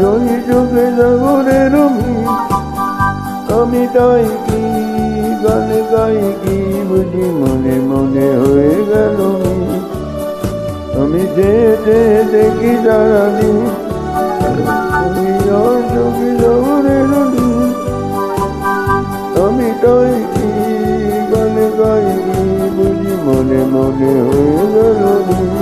ওই চোখে সাগরের মিল। আমি তাই কি গান গাই কি বুঝি মনে মনে হয়ে গেল মিল। আমি যেতে দেখি সারাদিন ওই চোখে সাগরের মিল। আমি তাই কি গান গাই কি বুঝি মনে মনে হয়ে গেল মিল।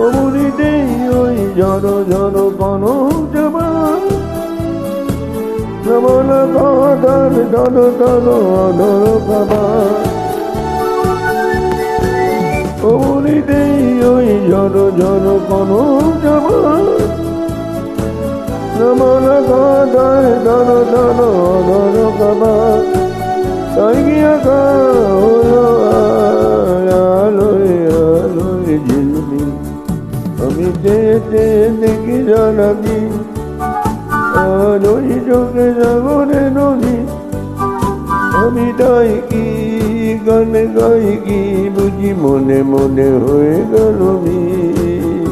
অমরিতেই ওই ঝড় ঝড় কোন জবা নবলা কাদার ধর ধর অধর বাবা। অমরিতেই ওই ঝড় ঝড় কোন জবা নবলা কাদার ধর ধর অধর বাবা। তাই গিয়া হলো আলোয় আলোয় ঝিলমিল। আমি যেতে দেখি সারাদিন আর ওই চোখে সাগরে নদী। আমি তাই কি গান গাই কি বুঝি মনে মনে হয়ে গেল মিল।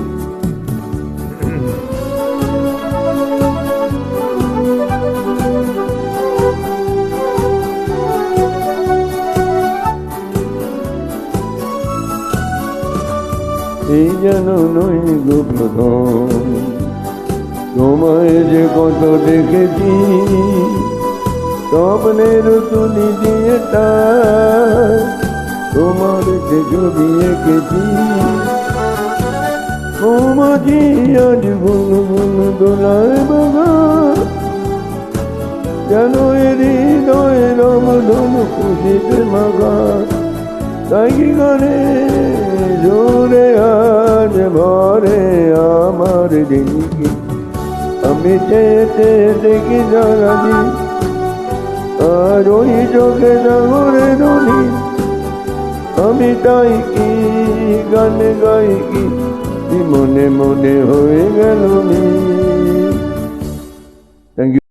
এই যেন নই গো প্রথম তোমায় যে কত দেখেছি স্বপ্নের তুলি দিয়ে তোমার যে ছবি এঁকেছি। মৌমাছি আজ গুল গুল দোলায় বাগান যেন হৃদয় রমধন খুশিতে মাগা। তাই গানে জোরে আজ ভরে আমার দিনকে। আমি যেতে দেখি সারাদিন আর ওই চোখে সাগরে নদী। আমি তাই কি গান গাই কি মনে মনে হয়ে গেল মিল।